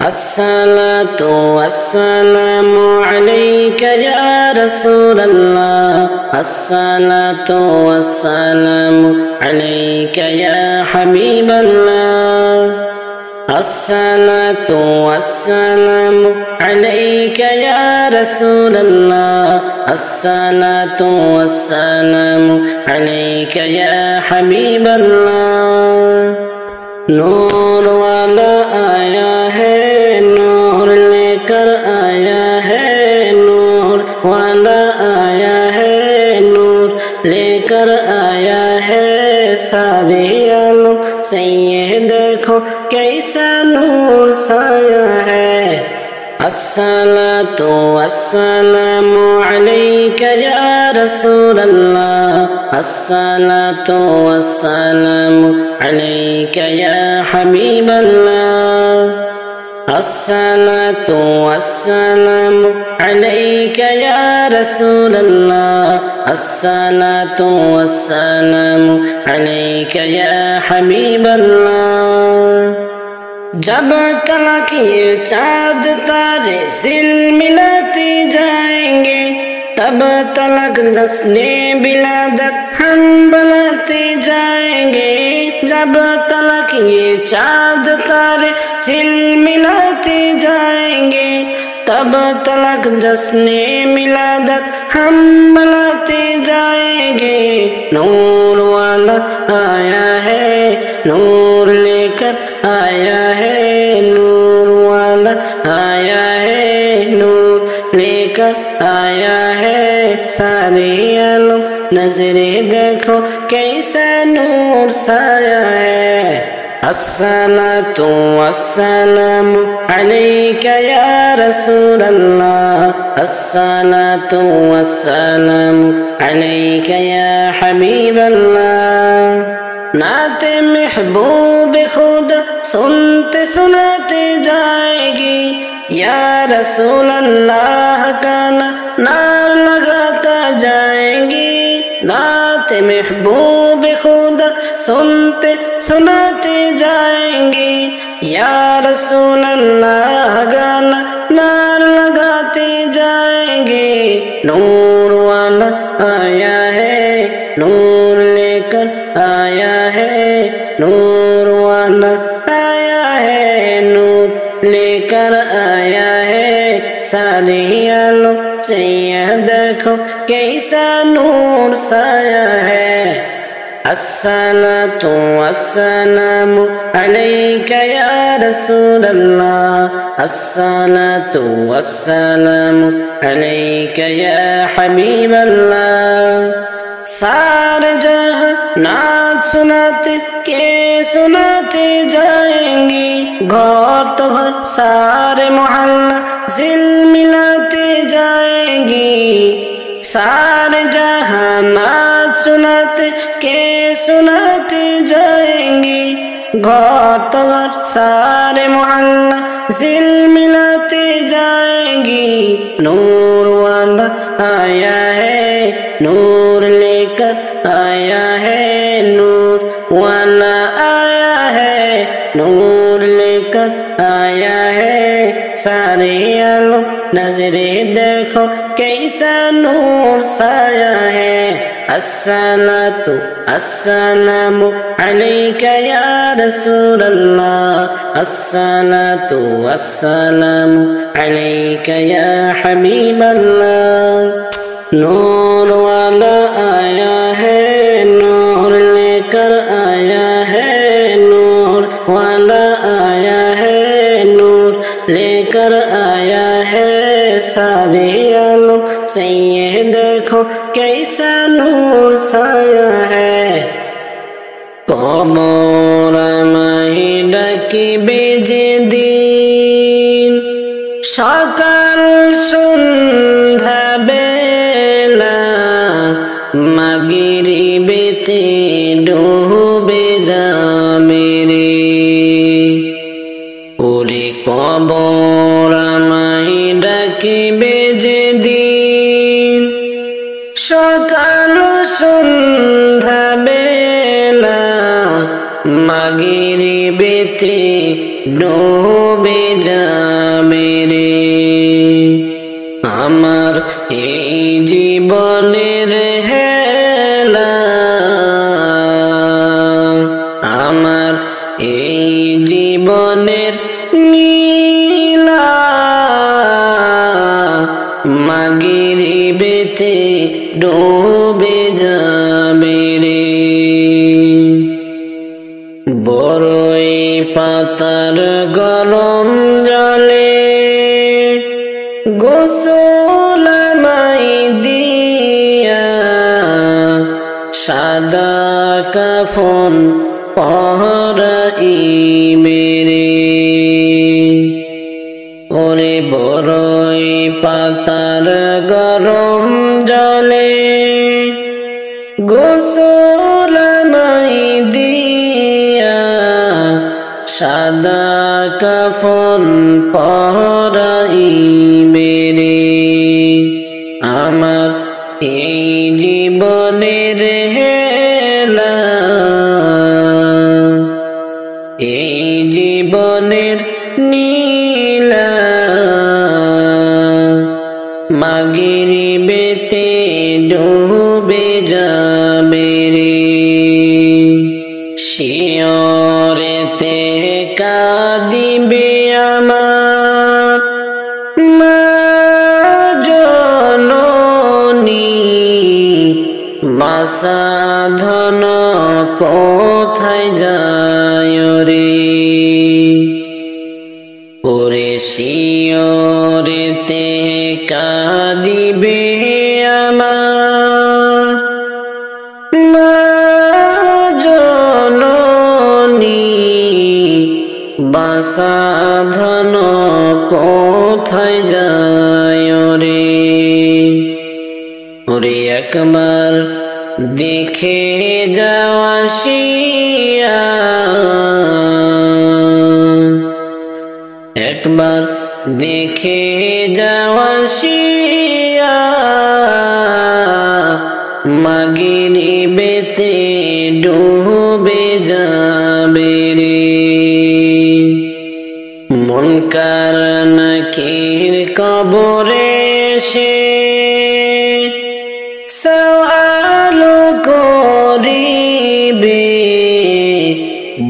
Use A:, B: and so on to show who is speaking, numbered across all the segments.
A: الصلاة والسلام عليك يا رسول الله الصلاة والسلام عليك يا حبيب الله الصلاة والسلام عليك يا رسول الله الصلاة والسلام عليك يا حبيب الله نور والا آیا ہے نور لے کر آیا ہے نور والا آیا ہے نور لے کر آیا ہے سارے عالم سے یہ دیکھو کیسا نور سایہ ہے الصلاة والسلام عليك يا رسول الله الصلاة والسلام عليك يا حبيب الله الصلاة والسلام عليك يا رسول الله الصلاة والسلام عليك يا حبيب الله جب تلک یہ چاند تارے سل ملاتے جائیں گے تب تلک دسنے ولادت ہم بناتے جائیں گے جب تلک یہ چاند تارے سل ملاتے جائیں گے تب تلک دسنے ولادت ہم بناتے جائیں گے نور والا آیا ہے نور لے کر آیا ہے نور والا آیا ہے نور لے کر آیا ہے سارے عالم نظریں دیکھو کیسا نور سایہ ہے الصلاة والسلام عليك يا رسول الله الصلاة والسلام عليك يا حبيب الله نعت محبوب خدا سنتے سناتے جائے گی یا رسول اللہ کا نعرہ لگاتا جائیں گی نعت محبوب خدا سنتے سناتے جائیں گی یا رسول اللہ کا نعرہ لگاتے جائیں گے نور والا آیا ہے نور لے کر آیا ہے نور والا آیا ہے نور لے کر آیا ہے سارے عالم سے یہ دیکھو کیسا نور سایہ ہے الصلاة والسلام عليك يا رسول الله الصلاة والسلام عليك يا حبيب الله سارے جہاں نعت سناتے کے سناتے جائیں گی گھر تو گھر سارے محلہ ذل ملاتے جائیں گی سارے جہاں نعت سناتے کے سناتے جائیں گی گھر تو گھر سارے محلہ ذل ملاتے جائیں گی نور والا آیا ہے نور لے کر آیا ہے نور والا آیا ہے نور لے کر آیا ہے سارے عالم نظریں دیکھو کیسا نور سایہ ہے الصلاة السلام عليك يا رسول الله الصلاة والسلام عليك يا حبيب الله نور والا آیا ہے نور لے کر آیا ہے نور والا آیا ہے نور لے کر آیا ہے سارے عالم سے یہ دیکھو کیسا نور سایہ ہے قبر میں ڈکی বেজেদিন সকাল সন্ধ্যা বেলা মাগরিবেতে ডুবে যাবে রে ওরে কবর আমায় ডাকিবে যেদিন সকাল সন্ধ্যা বেলা মাগরিবেতে ডুবে যাবে নীলা মাগরিবেতে ডুবে যাবে রে। বড়ই পাতার গরম জলে গোসল আমায় দিয়া সাদা কাফন পরাইবে রে। ওরে বড়ই পাতার গরম জলে গোসল আমায় দিয়া সাদা কাফন পরাইবে রে। আমার এই জীবনের হেলা এই জীবনের নীলা মাগরিবেতে ডুবে যাবে রে। শিয়রেতে কাঁদিবে আমার মা জননী, মাসাধন কোথায় যায় রে। ওরে শিয়রেতে কাঁদিবে আমার মা জননী, বাসাধন কোথায় যায় রে। ওরে একবার দেখে যাওয়া আসিয়া, একবার দেখে যাওয়া আসিয়া মাগরিবেতে ডুবে যাবে রে। মুনকার নাকির কবরে সে সওয়াল করিবে,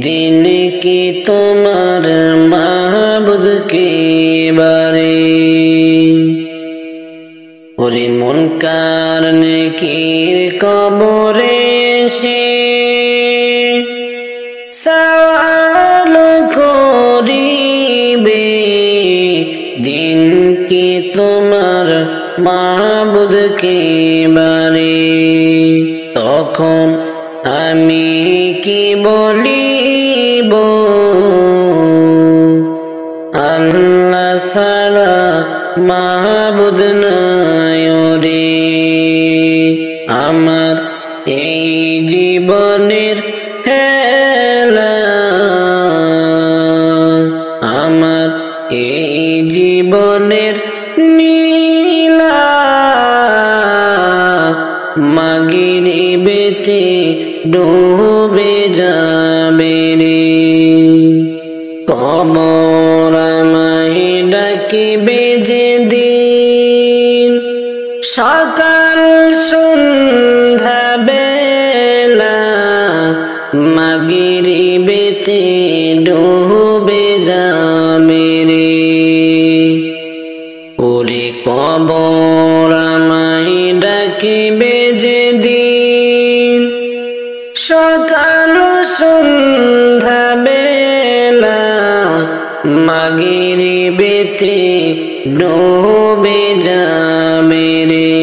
A: দিন কি তোমার মাবুদ কে বারে। ওরে মুনকার নাকির কবরে সে সওয়াল করিবে, দিন কি তোমার মাবুদ কে বারে। তখন আমি কি বলিব, আল্লাহ ছাড়া মাবুদ নাই রে। আমার এই জীবনের হেলা, আমার এই জীবনের নীলা মাগরিবেতে ডুবে যাবে রে। কবর আমায় ডাকিবে যেদিন, সকাল সন্ধ্যা বেলা মাগরিবেতে ডুবে যাবে রে। ওরে কবর আমায় ডাকিবে যেদিন, সকাল সন্ধ্যা বেলা মাগরিবেতে ডুবে যাবে রে।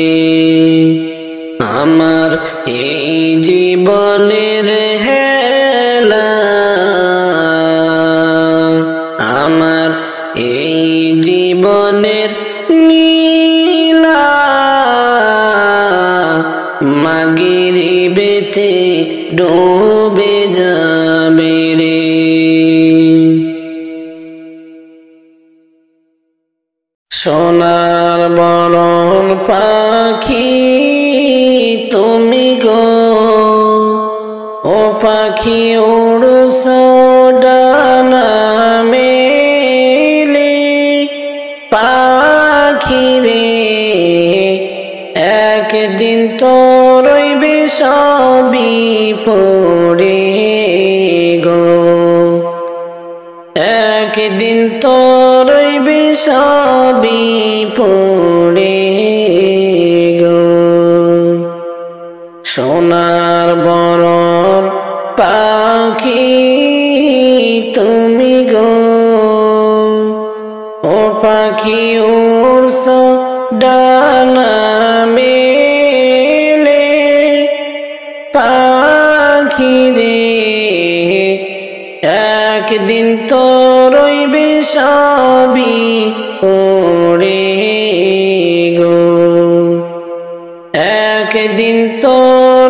A: আমার এই জীবনের হেলা, আমার এই জীবনের নীলা মাগরিবেতে ডুবে যাবে রে। সোনার বরণ পাখি তুমি গো, ও পাখি উড়ছ ডানা মেলে। পাখি রে একদিন তো রইবে সবই পড়ে গো, একদিন একদিন তো রইবে সবই পড়ে গো। সোনার বরণ পাখি তুমি গো, ও পাখি উড়ছ ডানা মেলে, পাখি রে একদিন তো রইবে সবই পড়ে গো। একদিন তো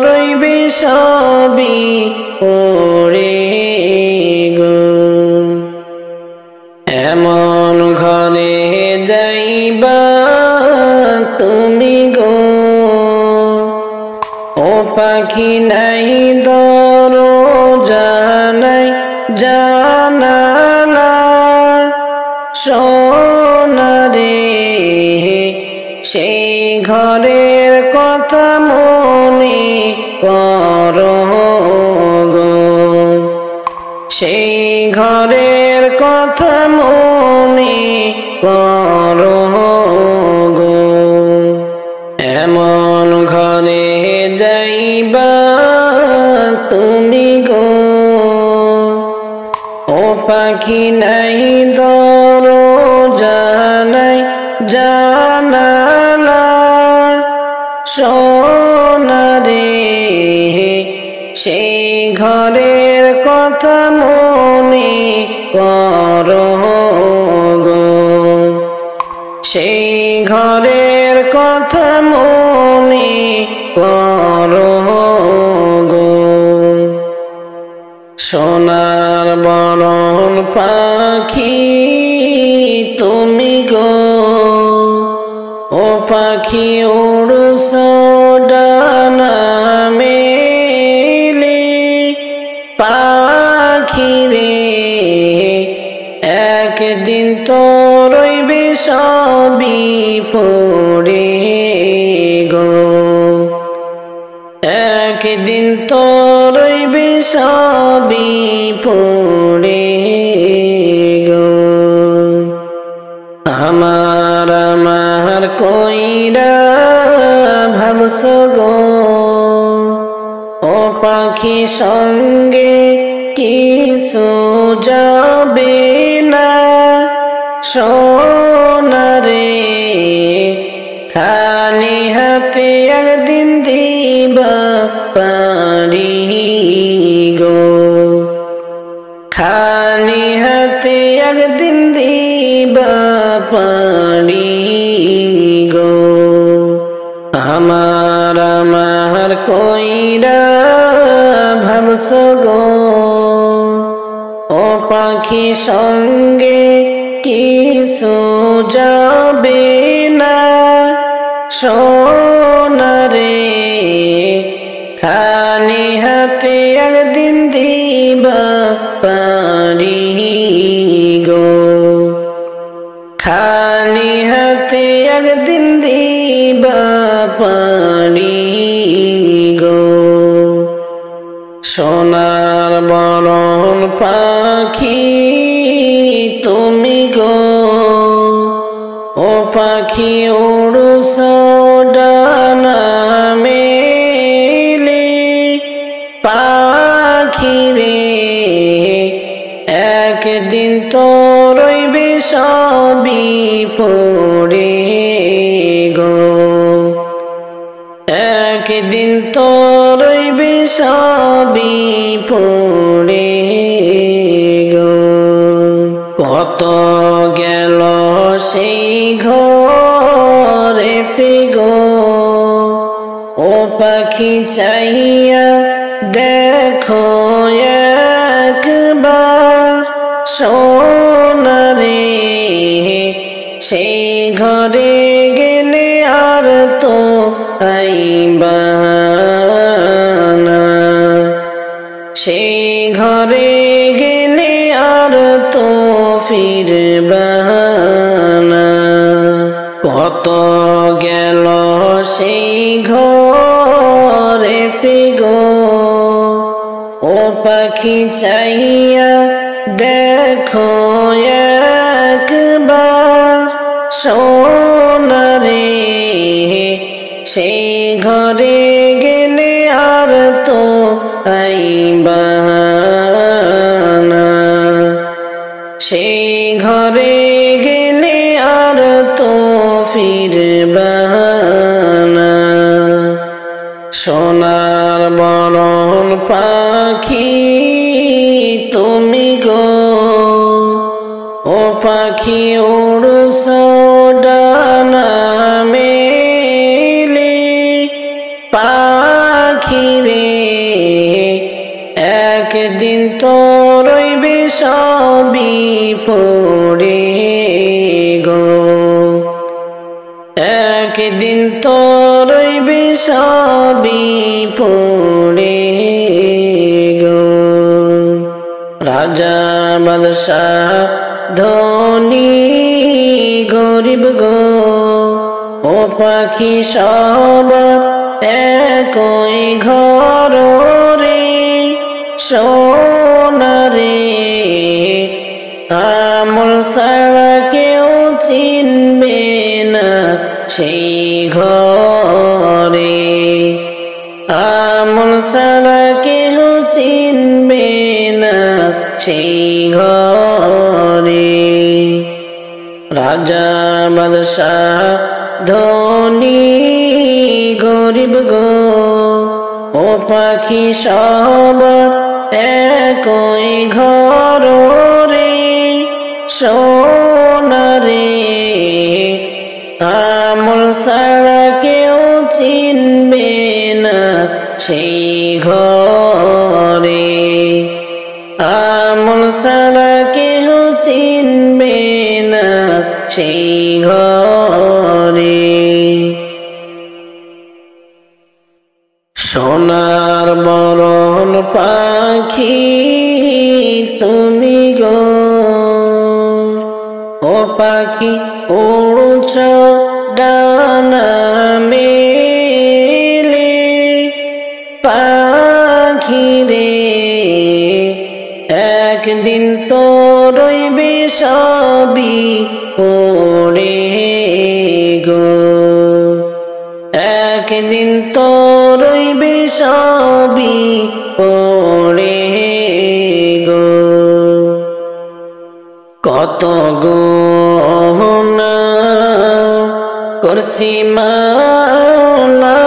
A: রইবে সবই পড়ে গো। এমন ঘরে যাইবা তুমি গো, ও পাখি নাই দরজা নাই জানালা, সোনারে সেই ঘরের কথা মনে করো গো। সেই ঘরের কথা মনে করো গো। এমন ঘরে যাইবা তুমি গো, ও পাখি নাই দরজা নাই জানালা, সোনারে সেই ঘরের কথা মনে করো গো। সেই ঘরের কথা মনে করো গো। সোনার বরণ পাখি তুমি গো, ও পাখি উড়ছ ডানা মেলে, পাখি রে একদিন তো রইবে সবই পড়ে গো। একদিন তো রইবে সবই পড়ে গো। আমার আমার কইরা ভাবছ গো, ও পাখি সঙ্গে কিছু যাবে না, সোনারে খালি হাতে একদিন দিবা পারি গো। খালি হাতে একদিন দিবা পারি গো। আমার আমার কইরা ভাবছ গো, ও পাখি সঙ্গে কিছু যাবে না, সোনারে খালি হাতে একদিন দিবা পারি গো। খালি হাতে একদিন দিবা পারি গো। সোনার বরণ পাখি তুমি গো, ও পাখি উড়ছ ডানা মেলে, পাখি রে একদিন তো রইবে সবই পড়ে গো। একদিন তো রইবে সবই পড়ে গো। কত গেল সেই ঘরেতে গো, ও পাখি চাহিয়া দেখো একবার, সোনারে সেই ঘরে গেলে আর তো আইবা না। সেই ঘরে গেলে আর তো ফিরবা না। কত গেল সেই ঘরেতে গো, ও পাখি চাহিয়া দেখো সোনারে সেই ঘরে গেলে আর তো আইবা না, সেই ঘরে গেলে আর তো ফিরবা না। সোনার বরণ পাখি তুমি গো, ও পাখি উড়ছ ডানা মেলে, পাখি রে একদিন তো রইবে সবই পড়ে গো, একদিন তো রইবে সবই পড়ে গো। রাজা বাদশাহ ধনী গরিব গো, ও পাখি সব একই ঘর রে, সোনারে আমল ছাড়া কেউ চিনবে না সেই ঘরে, আমল ছাড়া কেউ চিনবে না সেই ঘরে। রাজা বাদশাহ ধনী গরিব গো, ও পাখি সব একই ঘর রে, সোনারে আমল ছাড়া কেউ চিনবে না সেই ঘরে, আমল ছাড়া কেউ চিনবে না সেই ঘরে। সোনার বরণ পাখি তুমি গো, ও পাখি উড়ছ ডানা মেলে, পাখি রে একদিন তো রইবে সবই পড়ে গো, একদিন তো রইবে সবই পড়ে গো। কত গুনাহ করছি মাওলা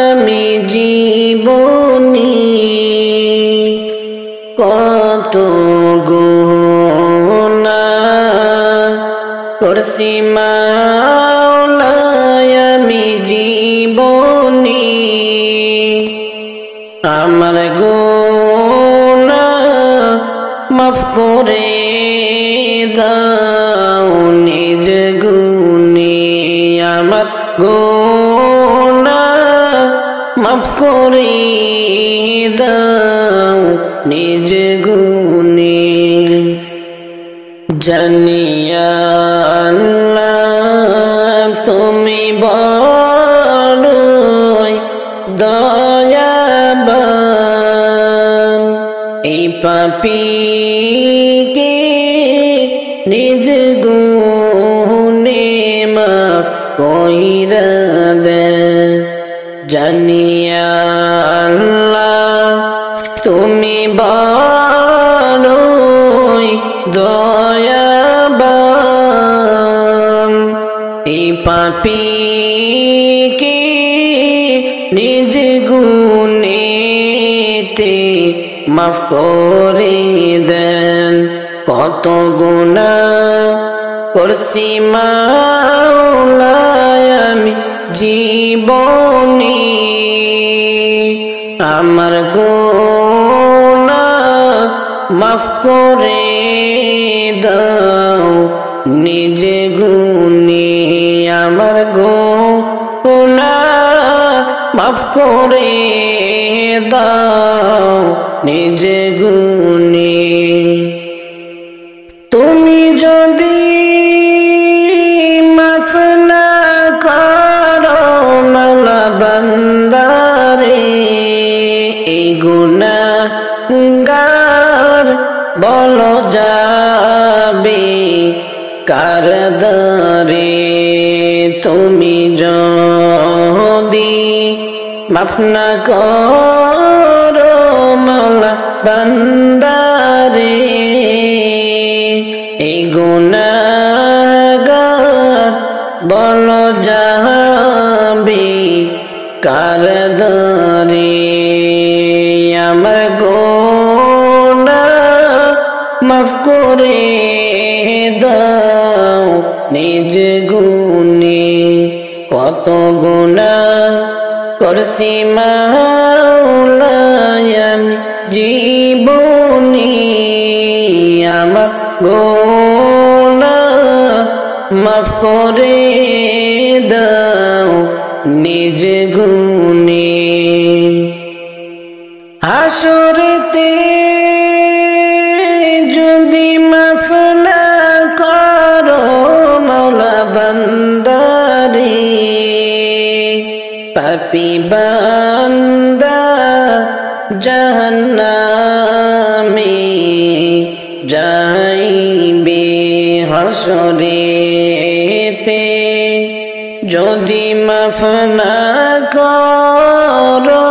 A: আমি জীবনী, কত গুনাহ করছি মাওলা আমি জীবনী, আমার গুনাহ মাফ করে দাও নিজ গুণে, আমার গুনাহ মাফ করে দাও নিজ গুণে। জানিয়া আল্লাহ তুমি বড়ই দয়াবান, এই পাপীকে নিজ গুণে মাফ কইরা দেন। জানিয়া আল্লাহ তুমি বড়ই দয়াবান, এই পাপীকে নিজ গুণেতে মাফ করে দেন। কত গুনাহ করছি মাওলা আমি জীবনে, আমার গুনাহ মাফ করে দাও নিজ গুণে, আমার গুনাহ মাফ করে দাও নিজ গুণে। তুমি যদি মাফ না করো মাওলা বান্দারে, এই গুনাহগার বলো যাবে কারদারে তুমি যদি মাফ না করো মাওলা বান্দারে এই গুনাহগার বলো যাবে কারদারে আমার গুনাহ মাফ করে দাও নিজ গুণে কত গুনাহ করছি মাওলা আমি জীবনে আমার গুনাহ মাফ করে দাও নিজ গুণে হাসরেতে যদি মাফ না করো মাওলা বান্দারে পাপী বান্দা জাহান্নামে যাইবে হাসরেতে যদি মাফ না করো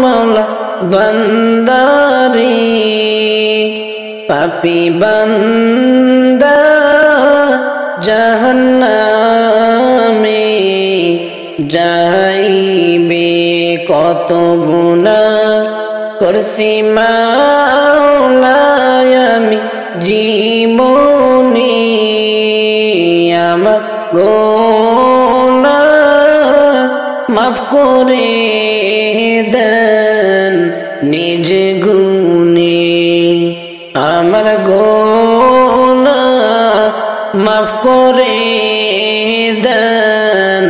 A: মাওলা বান্দারে পাপী বান্দা জাহান্নামে যাইবে কত গুনাহ করছি মাওলা আমি জীবনে আমার গুনাহ মাফ করে দেন নিজ গুণে আমার গুনাহ মাফ করে দেন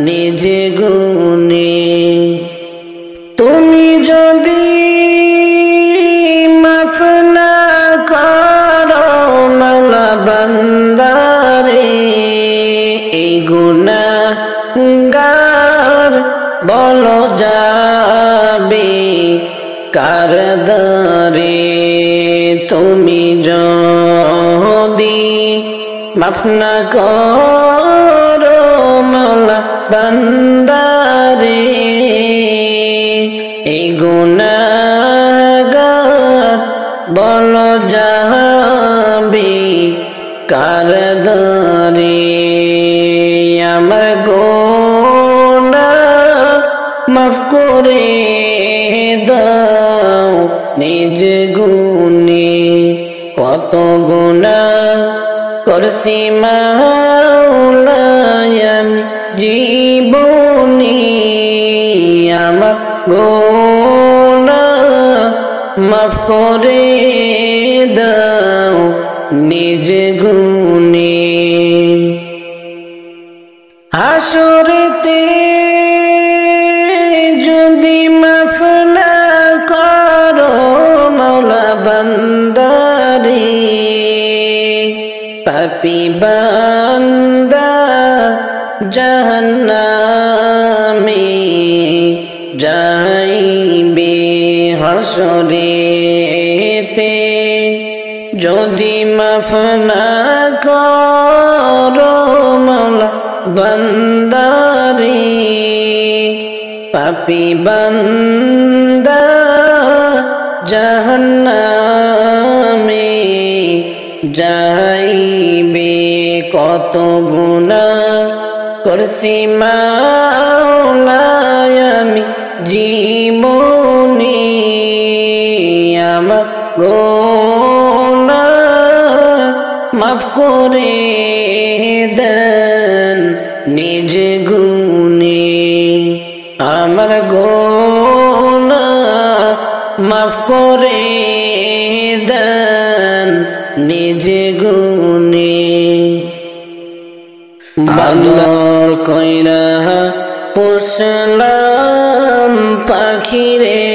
A: নিজ গুণে তুমি যদি মাফ না করো মাওলা বান্দারে এই গুনাহগার বলো যাবে কারদারে তুমি যদি মাফ না করো মাওলা বান্দারে এই গুনাহগার বলো যাবে কারদারে আমার গুনাহ মাফ করে দাও নিজ গুণে কত গুনাহ করছি মাওলা আমি জীবনে আমার গুনাহ মাফ করে দাও নিজ গুণে হাসরেতে যদি মাফ না করো মাওলা বান্দারে পাপী বান্দা জাহান্নামে যাইবে হাসরেতে যদি মাফ না করো মাওলা বান্দারে পাপী বান্দা জাহান্নামে যাইবে কত গুনাহ করছি মাওলা আমি জীবনে আমার গুনাহ মাফ করে দেন নিজ গুণে আমার গুনাহ মাফ করে দেন নিজ গুণে বাদর কইরা পুষলাম পাখিরে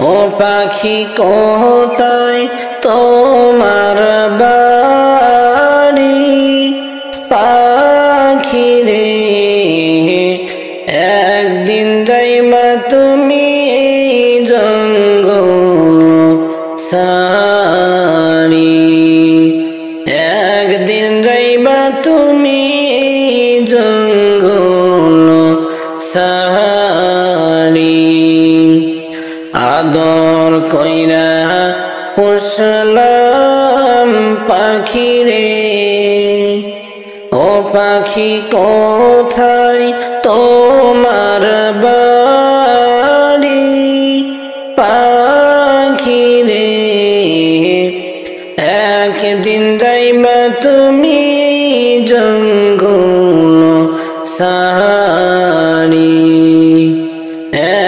A: ও পাখি কোথায় তোমার বাড়ি পাখিরে একদিন যাইবা তুমি জঙ্গল সারি একদিন যাইবা তুমি জঙ্গল সারি আদর কইরা পুষলাম পাখিরে ও পাখি কোথায় তোমার বাড়ি পাখিরে একদিন যাইবা তুমি জঙ্গল সারি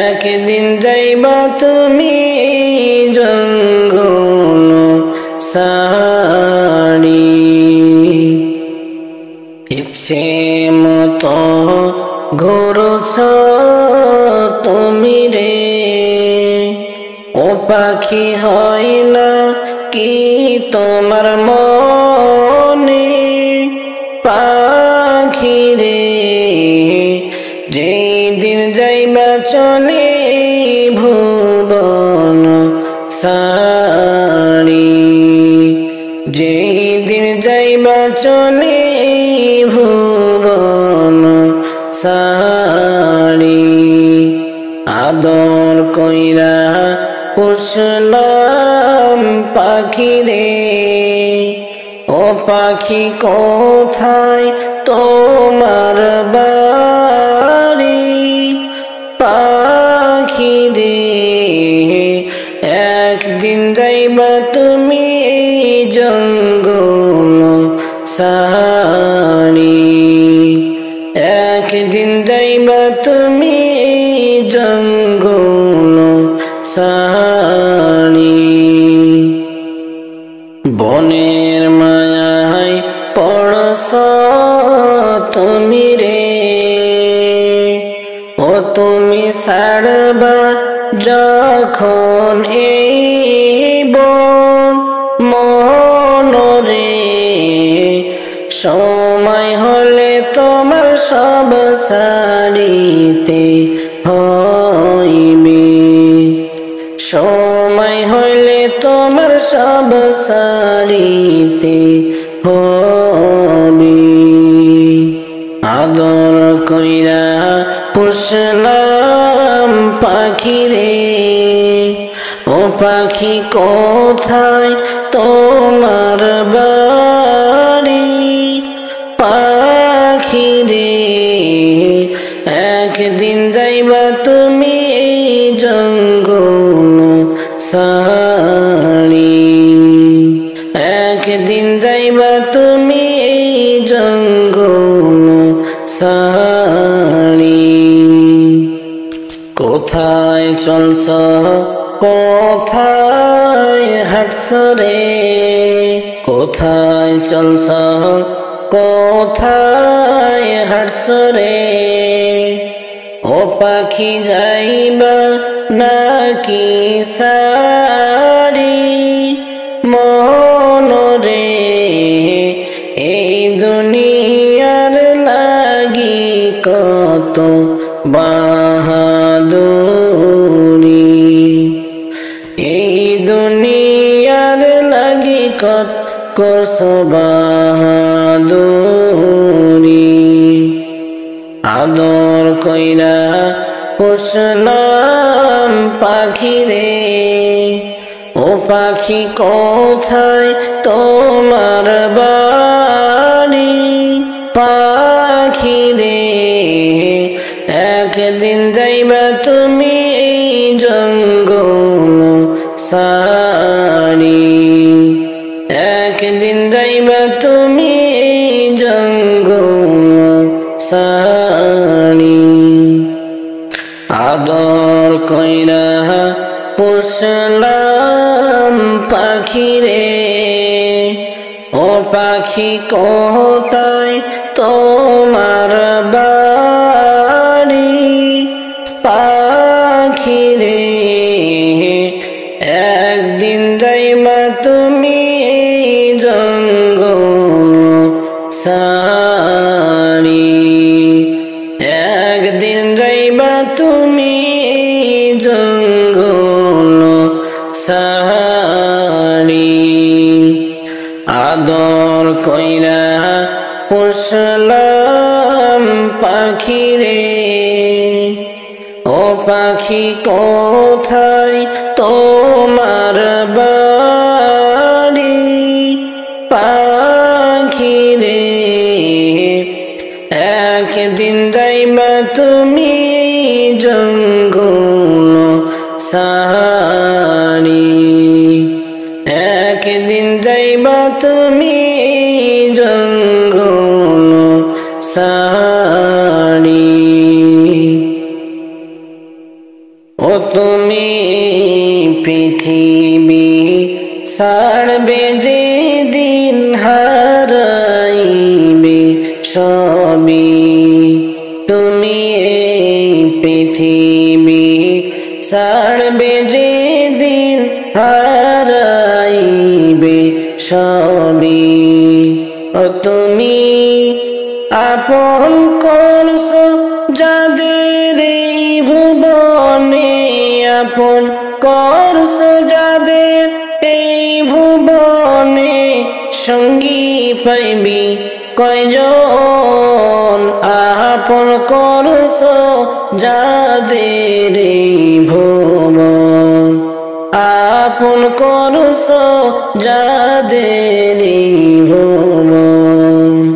A: একদিন যাইবা তুমি জঙ্গল সারি ইচ্ছে মতো ঘুরছ তুমি রে ও পাখি হয় না কি তোমার মনে পাখি রে যেদিন যাইবা চলে ভুবন সারি যেদিন যাইবা চলে ভুবন সারি আদর কইরা পুষলাম পাখিরে ও পাখি কোথায় তোমার বাড়ি পাখিরে একদিন যাইবা তুমি জঙ্গল সারি একদিন যাইবা তুমি জঙ্গল সারি বনের মায়ায় পড়ছ তুমি রে ও তুমি ছাড়বা যখন এই বন মনরে সময় হলে তোমার সব সারিতে হইবে সময় হইলে তোমার সব সারিতে হবে আদর কইরা পুষলাম পাখিরে ও পাখি কোথায় তোমার বাড়ি পাখিরে একদিন যাইবা তুমি জঙ্গল সারি একদিন যাইবা তুমি জঙ্গল সারি কোথায় চলছ কোথায় হাঁটছ রে কোথায় চলছ কোথায় হাঁটছ রে ও পাখি যাইবা নাকি সারি মনরে এই দুনিয়ার লাগি কত বাহাদুরি এই দুনিয়ার লাগি কত করছ বাহাদুরি আদর কইরা পুষলাম পাখিরে ও পাখি কোথায় তোমার বাড়ি পাখিরে একদিন যাইবা তুমি জঙ্গল সারি একদিন যাইবা তুমি জঙ্গল সারি আদর কইরা পুষলাম পাখিরে ও পাখি কোথায় তোমার বাড়ি পাখিরে একদিন যাইবা তুমি জঙ্গল সারি একদিন যাইবা তুমি জঙ্গল সারি আদর কইরা পুষলাম পাখি রে, ও পাখি কোথায় তোমার বাড়ি? পাখি রে, একদিন যাইবা তুমি জঙ্গল সাহারি, একদিন যাইবা তুমি জঙ্গল সাহারি। ও তুমি পৃথিবী ছাড়বে যেদিন, হারাইবে সবই। তুমি এই পৃথিবী ছাড়বে যেদিন, হারাইবে সবই। ও তুমি আপন করছো যাদের এই ভুবনে, আপন করছো যাদের এই ভুবনে, সঙ্গী পাইবি কয়জন? আপন করছো যাদের এই ভুবন, আপন করছো যাদের এই ভুবন।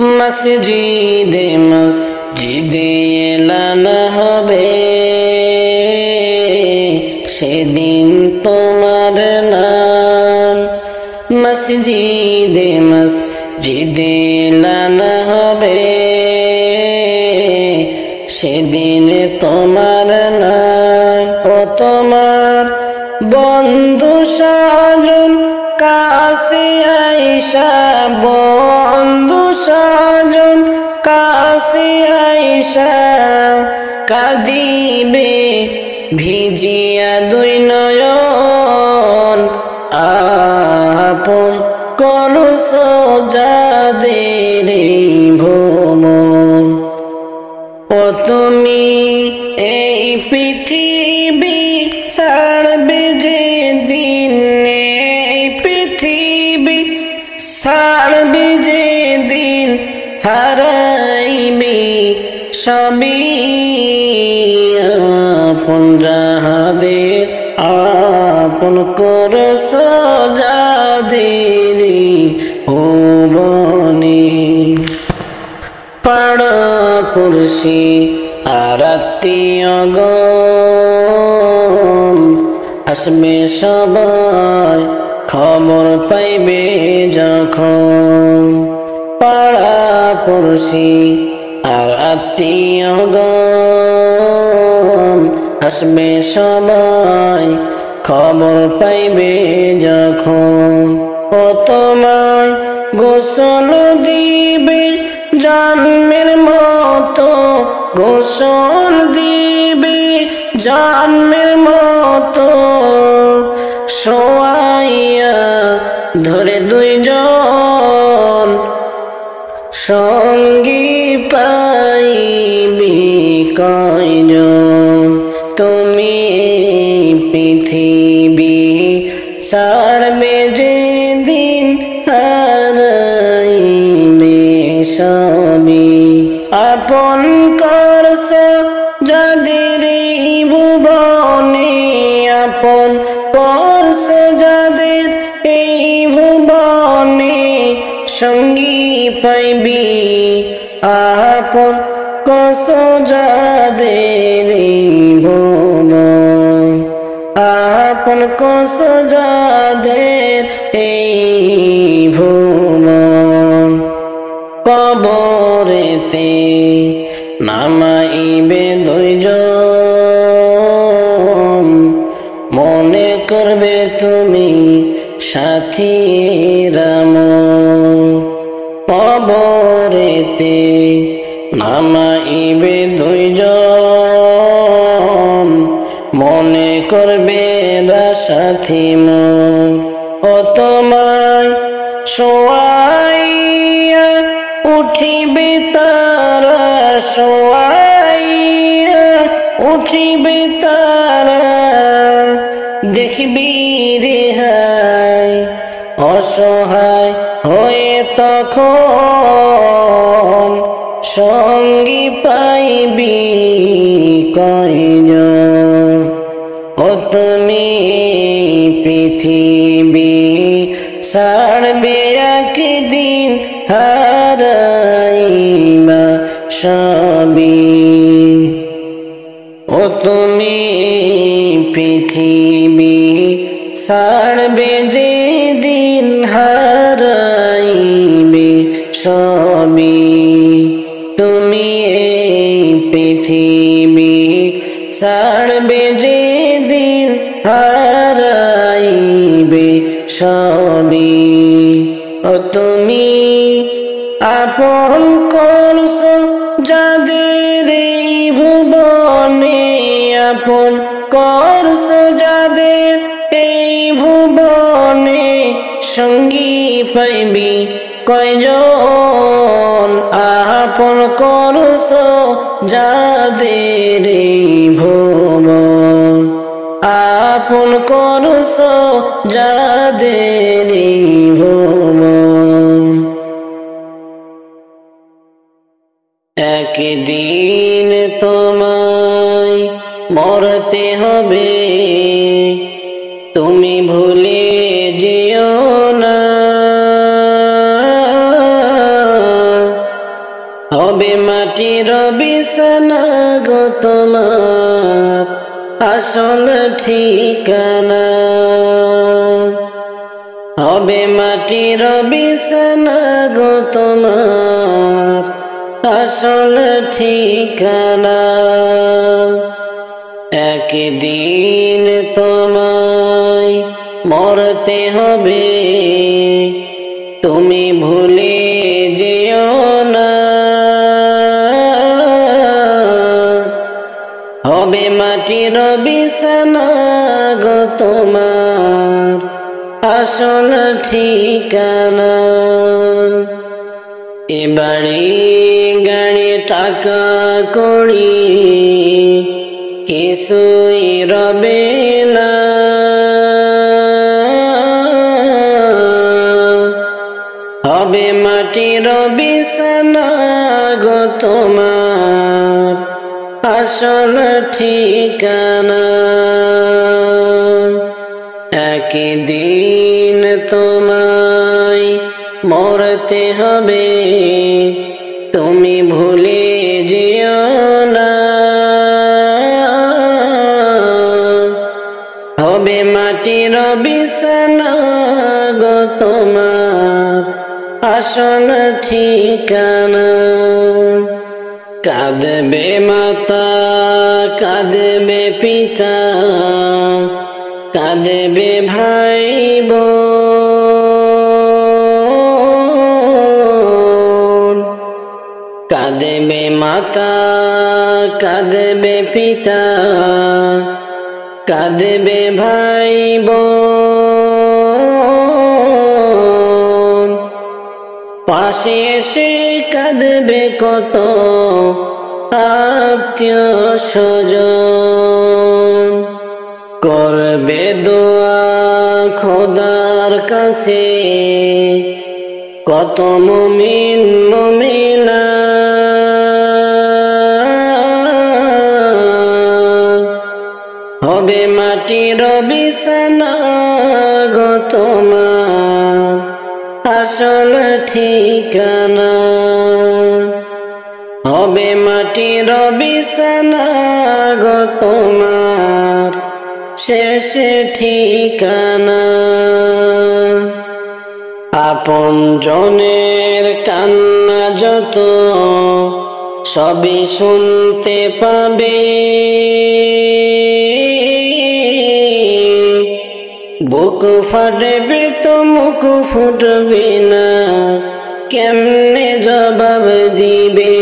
A: মসজিদে মসজিদে এলান হবে, সেদিন তোমার নাম। মসজিদে মসজিদে এলান হবে, সেদিন তোমার নাম। ও তোমার বন্ধু সাজন কাছে আইসা, বন্ধু সাজন কাছে আইসা, কাঁদিবে ভিজিয়া দুই নয়ন। আপন করছো যাদের এই ভুবন, ও তুমি এই পৃথিবী ছাড়বে যেদিন, এই পৃথিবী ছাড়বে যেদিন, হারাইবে সবই। আপন যাদের আপন করছো যাদের ভুবনে, পাড়া-পড়শি আর আত্মীয়গণ আসবে সবাই, খবর পাইবে যখন। পাড়া-পড়শি আর আত্মীয়গণ আসবে সবাই, খবর পাইবে যখন। ও তোমায় গোসল দিবে জন্মের মতো, গোসল দিবে জন্মের মতো, শোয়াইয়া ধরে দুইজন, সঙ্গী পাইবি কয়জন? তুমি পৃথিবী ছাড়বে যেদিন, হারাইবে সবই। আপন করছো যাদের এই ভুবনে, আপন করছো যাদের এই ভুবনে, সঙ্গী পাইবি আপন করছো যাদের এই ভুবন, আপন করছো যাদের এই ভুবন। কবরেতে নামাইবে দুইজন, মনে করবে তুমি সাথী রাম। কবরেতে নামাইবে দুইজন, মনে করবে সাথী মোর। ও তোমায় শোয়াইয়া উঠিবে তারা, শোয়াইয়া উঠিবে তারা, দেখবি রে হায় অসহায় হয়ে তখন সঙ্গী পাইবি কয়জন। ও তুমি পৃথিবী ছাড়বে একদিন, হারাইবা সবই। ও তুমি পৃথিবী ছাড়বে যেদিন, হারাইবে সবই। তুমি এই পৃথিবী ছাড়বে যেদিন, হারাইবে সবই। ও তুমি আপন করছো যাদের এই ভুবনে, আপন করছো যাদের এই ভুবনে, সঙ্গী পাইবি কয়জন। আপন করছো যাদের এই ভুবন, আপন করছো যাদের এই ভুবন। একদিন তোমায় মরতে হবে, তুমি ভুলে যেও না। হবে মাটির বিছানা গো তোমার আসল ঠিকানা। হবে মাটির বিছানা গো তোমার আসল ঠিকানা। একদিন তোমায় মরতে হবে, তুমি ভুলে যেও না। হবে মাটির বিছানা গো তোমার আসল ঠিকানা। এ বাড়ি গাড়ি টাকা কড়ি কিছুই রবে না। হবে মাটির বিছানা গো তোমার আসল ঠিকানা। একদিন তোমায় মরতে হবে, তুমি ভুলে যেও না। হবে মাটির বিছানা গো তোমার আসল ঠিকানা। কাঁদবে মাতা, কাঁদবে পিতা, কাঁদবে ভাই বোন। কাঁদবে মাতা, কাঁদবে পিতা, কাঁদবে ভাই বোন। পাশে এসে কাঁদবে কত আত্মীয় স্বজন। করবে দোয়া খোদার কাছে কত মুমিন মুমিনা। হবে মাটির বিছানা গো তোমার আসল ঠিকানা। হবে মাটির বিছানা গো তোমার শেষ ঠিকানা। আপন জনের কান্না যত সবই শুনতে পাবে। বুক ফাটবে তো মুখ ফুটবে না, কেমনে জবাব দিবে।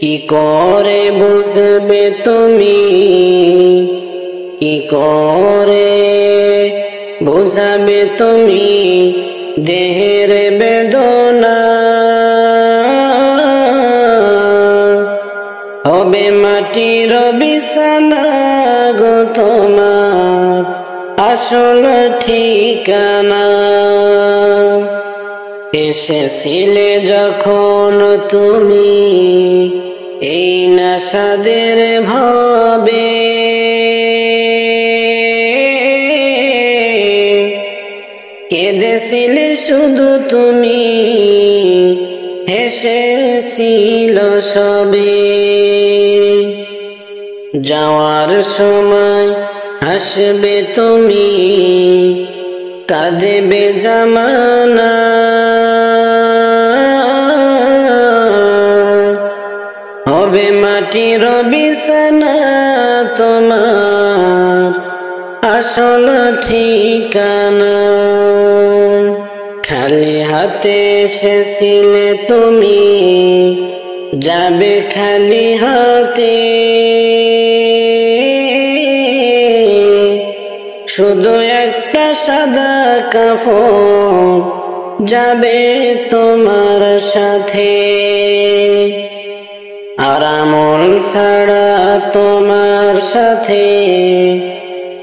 A: কি করে বুঝবে তুমি, কি করে বুঝাবে তুমি দেহের বেদনা। হবে মাটির বিছানা গো তোমার আসল ঠিকানা। এসেছিলে যখন তুমি এই নাশাদের ভাবে, কেঁদেছিলে শুধু তুমি, হেসেছিল সবে। যাওয়ার সময় হাসবে তুমি, কাঁদবে জামানা। হবে মাটির বিছানা তোমার আসল ঠিকানা। খালি হাতে এসেছিলে তুমি, যাবে খালি হাতে। শুধু একটা সাদা কাফন যাবে তোমার সাথে। আর আমল ছাড়া তোমার সাথে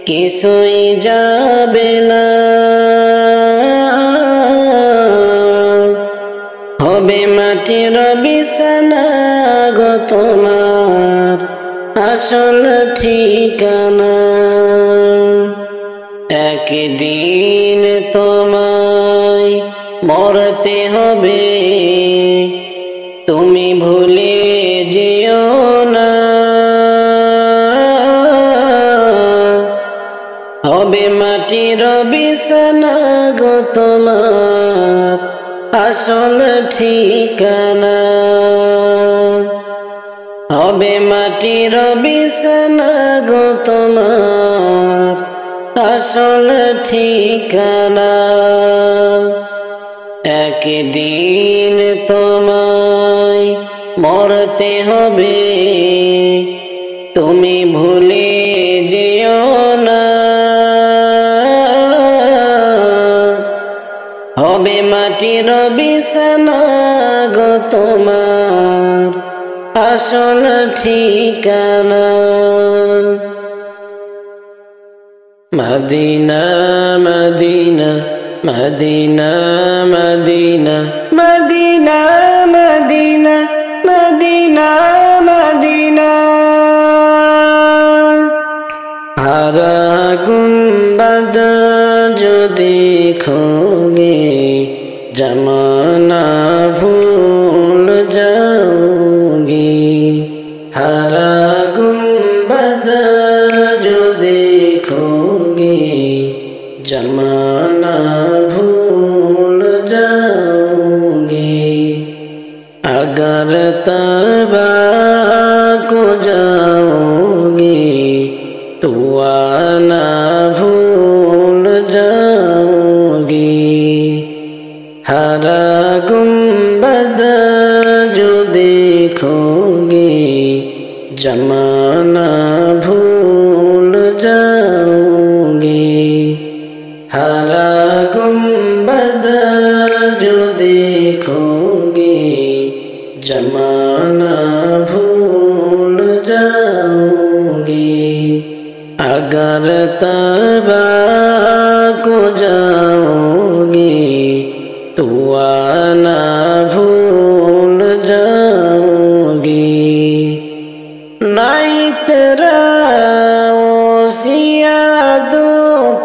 A: কিছুই যাবে না। হবে মাটির বিছানা গো তোমার আসল ঠিকানা। একদিন তোমায় মরতে হবে, তুমি ভুলে যেও না। হবে মাটির বিছানা গো তোমার আসল ঠিকানা। হবে মাটির বিছানা গো তোমার আসল ঠিকানা। একদিন তোমায় মরতে হবে, তুমি ভুলে যেও না। হবে মাটির বিছানা গো তোমার আসল ঠিকানা। Medina Medina Medina Medina Medina Medina Medina Medina. হারা গুম্বদ जो देखोगे जमाना भूल जाओगे। हरा गुम्बद जो देखोगे जमाना भूल जाओगे। अगर तबा को जाओगे तो आना भूल जाओगे। हरा गुम्बद जो देखोगे जमाना भूल जाओगे। हरा गुम्बद जो देखोगे जमाना भूल जाओगे। अगर तबा को जाओगे तो आना भूल जाओगे। नहीं तेरा दो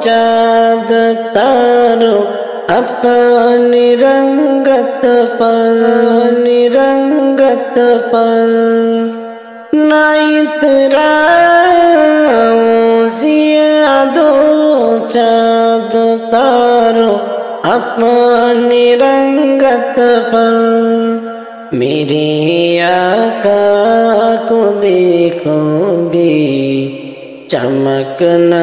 A: चाँद तारो अपनी रंगत पर, निरंगत पर। नहीं तेरा दो चाँद तारो अपनी रंगत पर। मेरे आका को देखोगे चमक न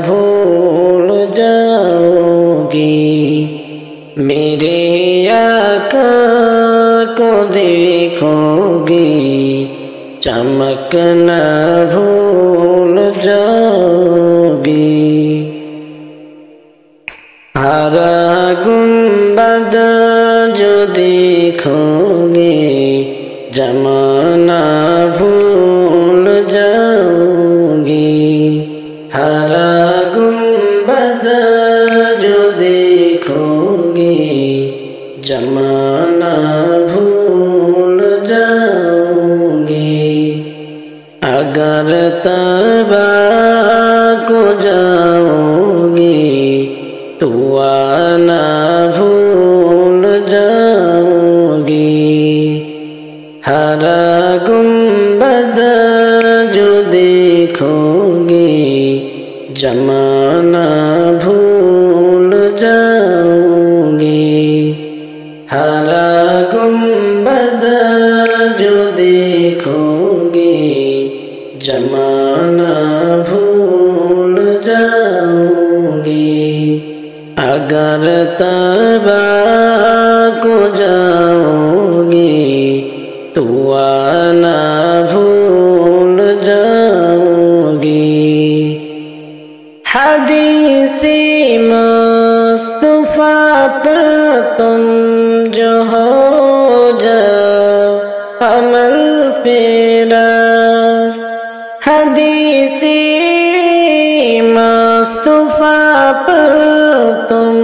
A: भूल जाओगी। मेरे आका को देखोगे चमक न भूल जाओगी। हरा गुम्बद जो देखोगे जमाना भूल जाओगी। हरा गुम्बद जमाना भूल जाओगे अगर तबा को जाओगे तो आना भूल जाओगे हरा गुंबद जो देखोगे जमाना भूल जाओगे हरा गुंबद जो देखोगे जमाना भूल जाओगे अगर तबा को जाओगे तो आना भूल जाओगे हदीसे मुस्तफा पर तुम जो हो जाओ अमल पेरा हदीसे मुस्तफा पर तुम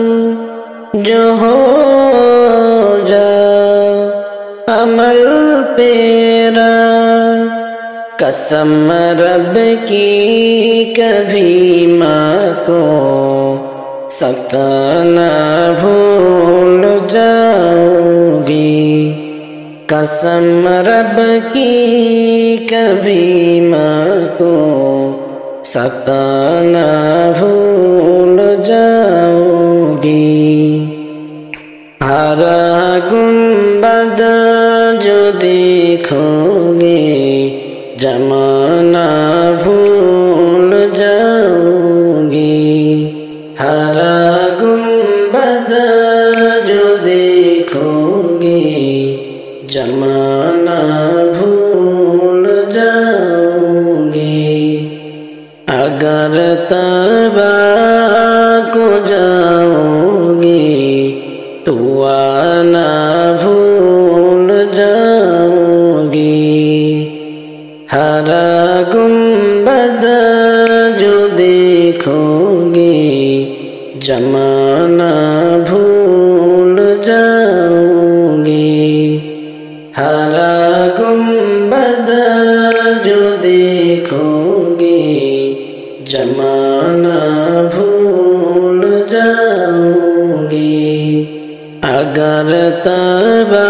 A: जो हो जाओ अमल पेरा कसम रब की कभी माँ को सख्त न भूल जाओगी कसम रब की कभी माँ को सख्त न भूल जाओगी हरा गुंबद जो देखोगे जमाना भूल जाओगी हरा गुंबद जो देखोगे जमाना भूल जाओगे अगर तबा को जाओगे तो आना भूल जाओगे हरा गुंबद जो देखोगे जमाना भूल जाओगे हरा गुंबद जो देखोगे जमाना भूल जाओगे अगर तबा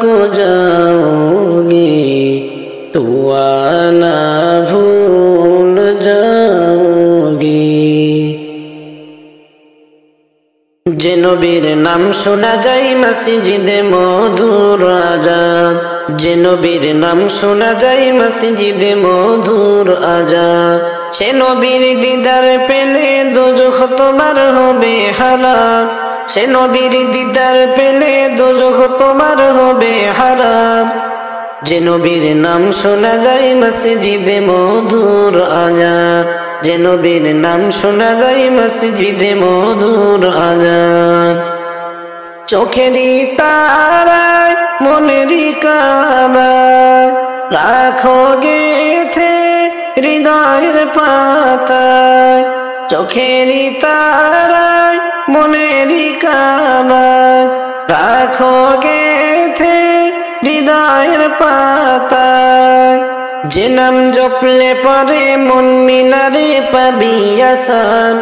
A: को जाओगे तो आना भूल जाओगे যে নবীর নাম শোনা যায় মসজিদে মধুর আজান যে নবীর নাম শোনা যায় মসজিদে মধুর আজান সে নবীর দিদার পেলে দোজখ তোমার হবে হারাম সে নবীর দিদার পেলে দোজখ তোমার হবে হারাম যে নবীর নাম শোনা যায় মসজিদে মধুর আজান যে নবীর নাম শোনা যায় মসজিদে মধুর আজান চোখেরই তারায় মনেরই কাবায় রাখো গেথে হৃদয়ের পাতায় চোখেরই তারায় মনেরই কাবায় রাখো গেথে হৃদয়ের পাতায় যে নাম জপলে পরে মন মিনারে পাবি আসান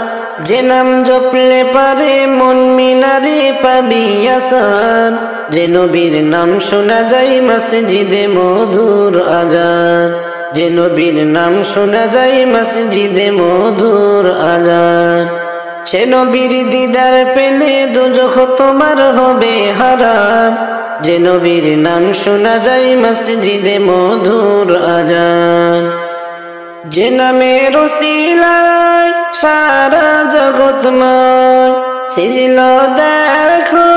A: যে নাম জপলে পরে মন মিনারে পাবি আসান যে নবীর নাম শোনা যায় মসজিদে মধুর আজান যে নবীর নাম শোনা যায় মসজিদে মধুর আজান সে নবীর দিদার পেলে দোজখ তোমার হবে হারাম যে নবীর নাম শোনা যায় মসজিদে মধুর আজান যে নামের উসিলায় সারা জগৎময় সিজিল দেখো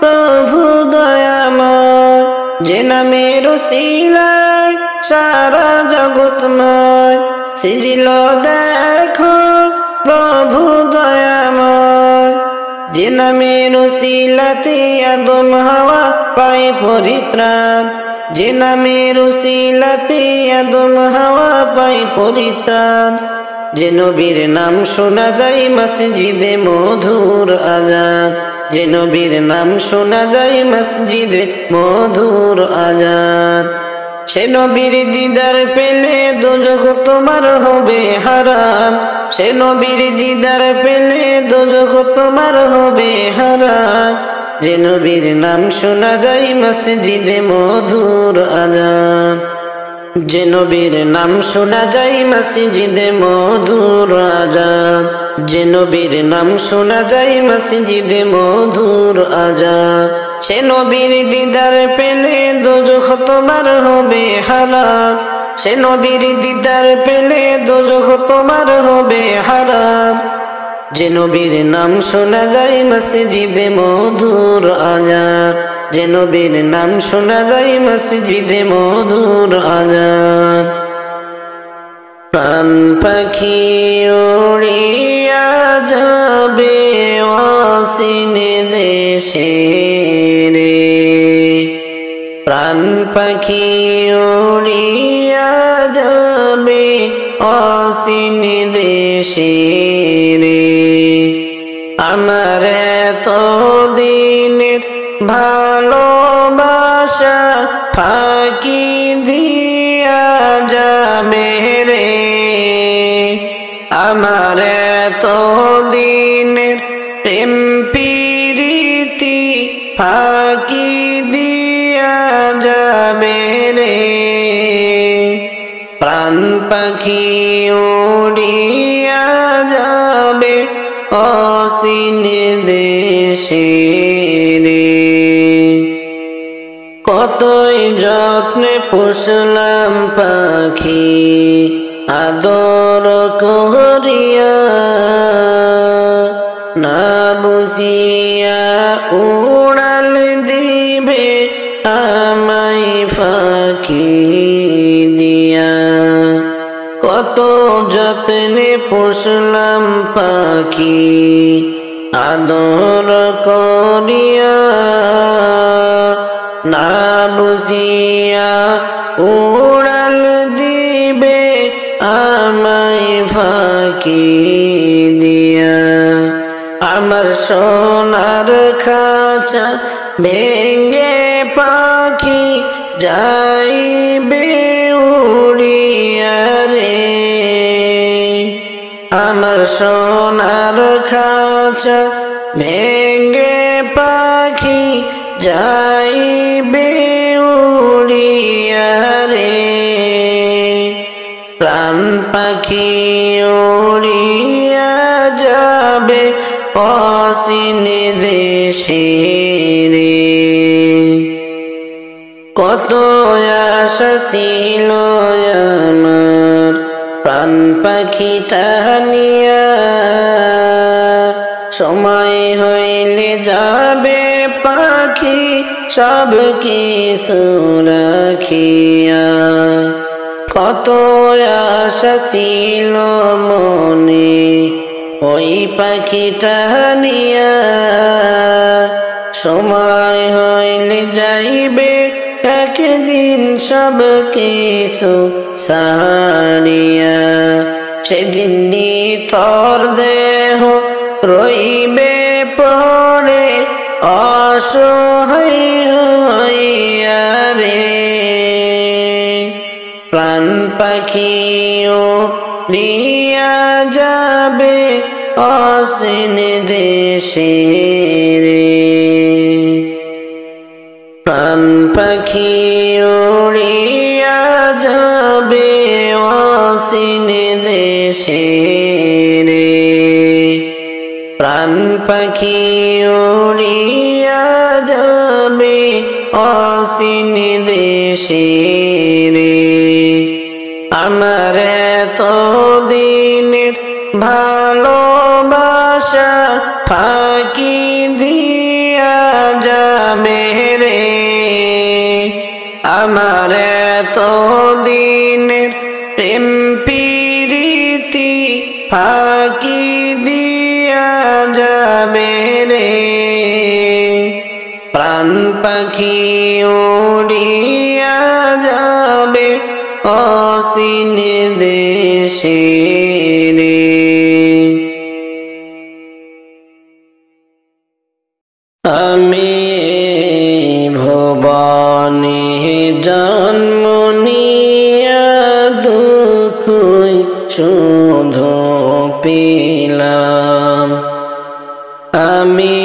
A: প্রভু দয়াময় যে নামের উসিলায় সারা জগৎময় সিজিল দেখো প্রভু দয়াময় যে নামের উসিলাতে আদম হাওয়া পায় পরিত্রাণ যে নামের উসিলাতে আদম হাওয়া পায় পরিত্রাণ যে নবীর নাম শোনা যায় মসজিদে মধুর আজান যে নবীর নাম শোনা যায় মসজিদে মধুর আজান। সে নবীর দিদার পেলে দোজখ তোমার হবে হারাম, সে নবীর দিদার পেলে দোজখ তোমার হবে হারাম। যে নবীর নাম শোনা যায় মসজিদে মধুর আজান, যে নবীর নাম শোনা যায় মসজিদে মধুর আজান, যে নবীর নাম শোনা যায় মসজিদে মধুর আজান। সে নবীর দিদার পেলে দোজখ তোমার হবে হারাম, সে নবীর দিদার পেলে দোজখ তোমার হবে হারাম। যে নবীর নাম শোনা যায় মসজিদে মধুর আজান, যে নবীর নাম শোনা যায় মসজিদে মধুর আজান। প্রাণ পাখি উড়িয়া যাবে অসীম দেশে রে, প্রাণ পাখি উড়িয়া যাবে অসীম দেশে রে। আমার এত দিনের ভালোবাসা ফাঁকি দিয়া যাবে রে, আমার এত দিনের প্রেম প্রীতি ফাঁকি দিয়া যাবে রে। প্রাণ পাখি উড়িয়া যাবে অসীম দেশে রে। কতই যত্নে পুষলাম পাখি আদর করিয়া, না বুঝিয়া উড়াল দিবে আমায় ফাঁকি দিয়া। কত যত্নে পুষলাম পাখি আদর করিয়া, না বুঝিয়া উড়াল দিবে আমায় ফাঁকি দিয়া। আমার সোনার খাঁচা ভেঙ্গে পাখি যাইবে উড়িয়া রে, আমার সোনার খাঁচা ভেঙ্গে পাখি যাইবে উড়িয়া রে। প্রাণ পাখি উড়িয়া যাবে অসীম দেশে রে। কত আশা ছিল আমার প্রাণ পাখিটা নিয়া, সময় হইলে যাবে পাখি সব কিছু রাখিয়া। কত আশা ছিল মনে ওই পাখিটা নিয়া, সময় হইলে যাইবে একদিন সব কিছু ছাড়িয়া। সেদিন তোর দেহ রইবে পড়ে অসহায় হইয়া রে। প্রাণ পাখিও উড়িয়া যাবে অসীম দেশে রে, প্রাণ পাখি উড়িয়া যাবে অসীম দেশে রে। প্রাণ পাখি উড়িয়া যাবে অসীম দেশে রে। আমার এত দিনের ভালোবাসা ফাঁকি দিয়া যাবে রে, আমার এত দিনের প্রেম প্রীতি ফাঁকি দিয়া যাবে রে। প্রাণ পাখি উড়িয়া যাবে অসীম দেশে রে। আমি ভুবনে জন্ম নিয়া দুঃখই শুধু পেলাম। আমি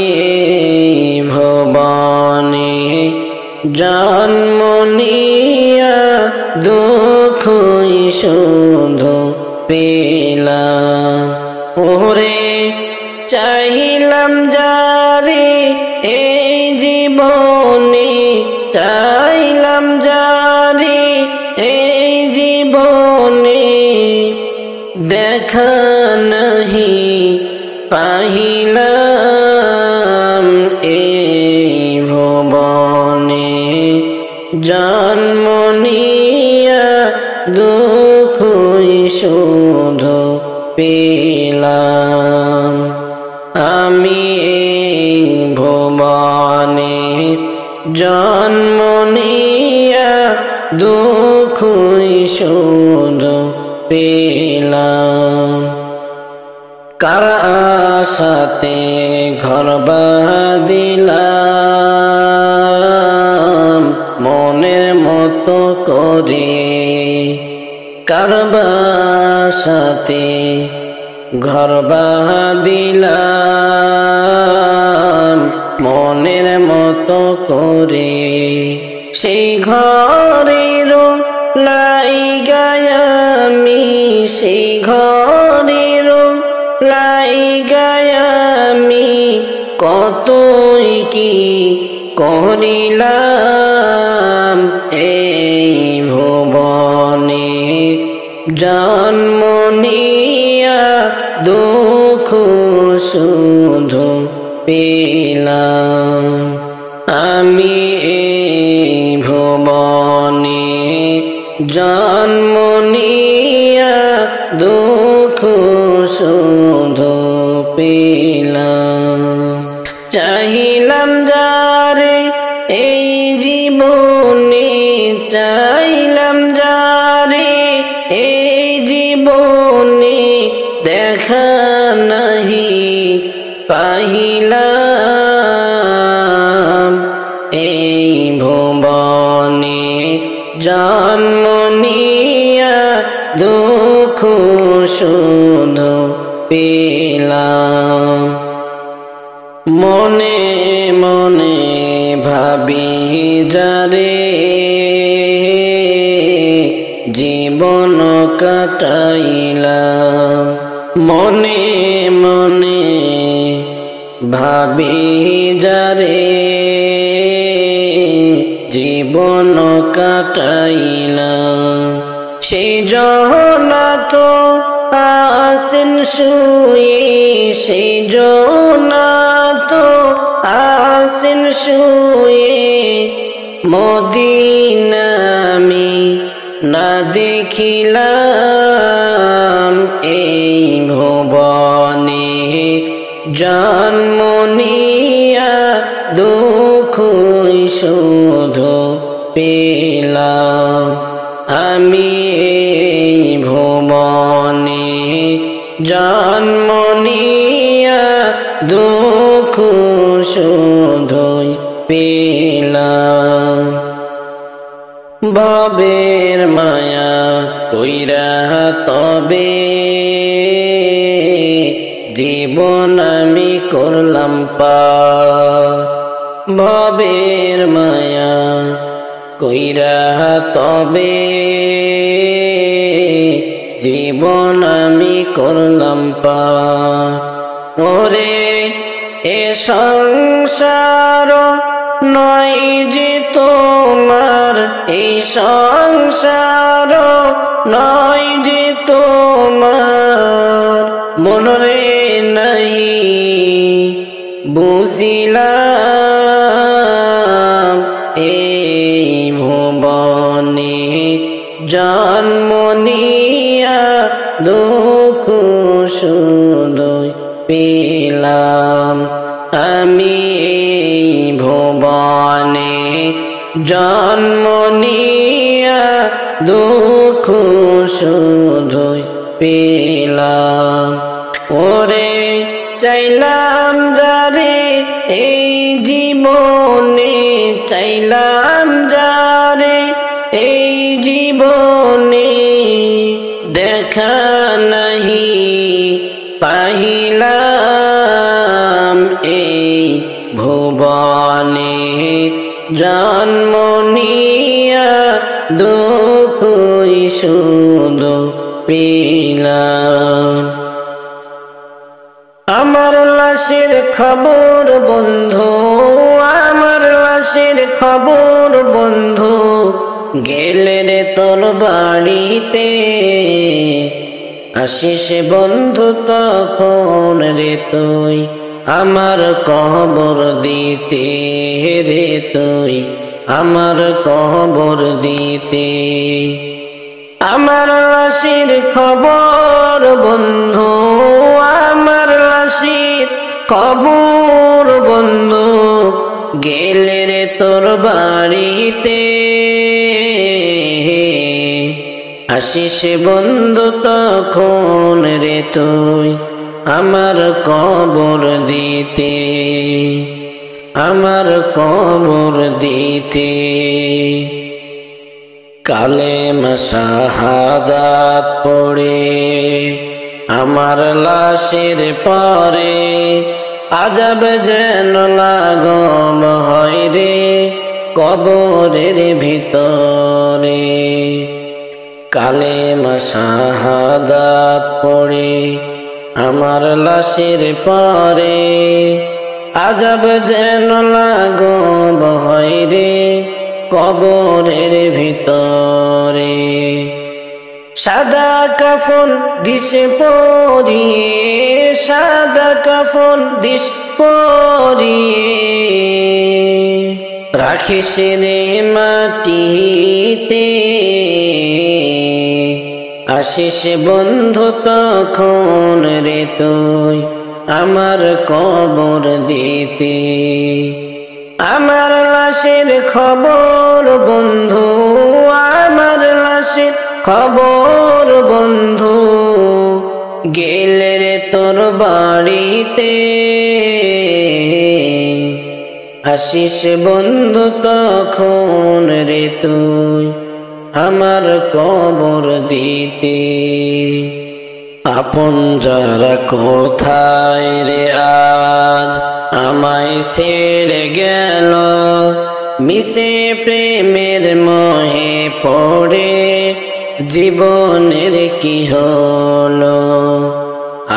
A: ভুবনে জন্ম নিয়া দুঃখই শুধু পেলাম। ওরে চাইলাম যারে এই জীবনে, চাইলাম যারে এই জীবনে, দেখা নাহি পাহিলাম। এই ভুবনে জন্ম নিয়া দুঃখই শুধু পেলাম। আমি ভুবনে জন্ম নিয়া দুঃখই শুধু পেলাম। কার আশাতে ঘর বাঁধিলাম মনের মতো করে, কার আশাতে ঘর বাঁধিলাম মনের মতো করে, সেই ঘরের লাইগায় আমি, সেই ঘরের লাইগায় আমি কতই কি করিলাম। এই ভুবনে জন্ম নিয়া দুঃখ শুধু পেলাম। আমি এই ভুবনে জন্ম নিয়া দুঃখ শুধু পেলাম। চাইলাম যারে এই জীবনে, চাইলাম যারে এই জীবনে, দেখা নাহি পাহিলাম। এই ভুবনে জন্ম নিয়া দুঃখ শুধু পেলাম। মনে মনে ভাবি যারে জীবন কাটাইলাম, মনে মনে ভাবি যারে জীবন কাটাইলাম। সেই জনা তো আসেন শুয়ে, সেই জনা তো আসেন শুয়ে, মদিনা আমি না দেখিলাম। এই ভুবনে জন্ম নিয়া দুঃখ শুধু পেলাম। আমি এই ভুবনে জন্ম নিয়া দুঃখ শুধুই পেলাম। ভবের মায়া কইরা তবে জীবন আমি করলাম পার। ভবের মায়া কইরা তবে জীবন আমি করলাম পার। ওরে এ সংসার নয় যে তোমার, এই সংসার নয় যে তোমার, মনরে নাই বুঝিলাম। এই ভুবনে জন্ম নিয়া দুঃখ শুধু পেলাম। আমি এই ভুবনে জন্ম নিয়া দুঃখ শুধু পেলাম। ওরে চাইলাম যারে এই জীবনে চাইলাম যারে, এই জীবনে দেখা নাহি পাহিলাম, এই ভুবনে জন্ম নিয়া দুঃখই শুধু পেলাম। আমার লাশের খবর বন্ধু, আমার লাশের খবর বন্ধু, গেলে রে তোর বাড়িতে, আসিস বন্ধু তখন রে তুই আমার কবর দিতে, রে তুই আমার কবর দিতে। আমার লাশের খবর বন্ধু, আমার লাশের কবর বন্ধু, গেলে রে তোর বাড়িতে, আসিস বন্ধু তখন রে তুই আমার কবর দিতে, আমার কবর দিতে। কালেমা শাহাদাত পড়ে আমার লাশের পরে, আযাব যেন লাঘব হয় রে কবরের ভিতরে। কালেমা শাহাদাত পড়ে আমার লাশের পরে, আযাব যেন লাঘব হয় রে কবরের ভিতরে। সাদা কাফন দিশে পরিয়ে, সাদা কাফন দিশ পরিয়ে, রাখিস রে মাটিতে, আসিস বন্ধু তখন রে তুই আমার কবর দিতে। আমার লাশের খবর বন্ধু, আমার লাশের খবর বন্ধু, গেলে রে তোর বাড়িতে, আসিস বন্ধু তখন রে তুই আমার কবর দিতে। আপন যারা কোথায় রে আজ আমায় ছেড়ে গেল, মিশে প্রেমের মোহে পড়ে জীবনের কি হলো।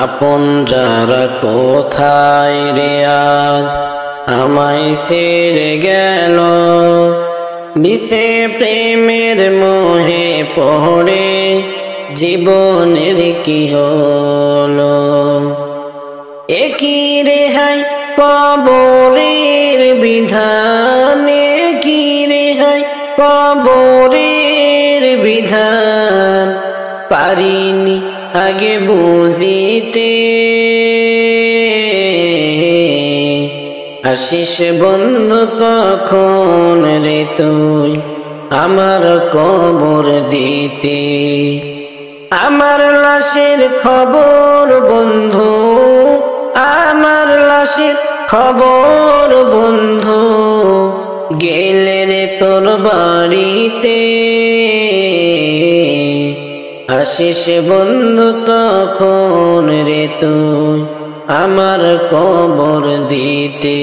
A: আপন যারা কোথায় রে আজ আমায় ছেড়ে গেল, মিশে প্রেমের মোহে পড়ে জীবনের কি হলো। একই রেহাই কবরের বিধান, একই রেহাই কবরের বিধান, পারিনি আগে বুঝিতে, আসিস বন্ধু তখন রে তুই আমার কবর দিতে। আমার লাশের খবর বন্ধু, আমার লাশের খবর বন্ধু, গেলে রে তোর বাড়িতে, আসিস বন্ধু তখন রে তুই আমার কবর দিতে।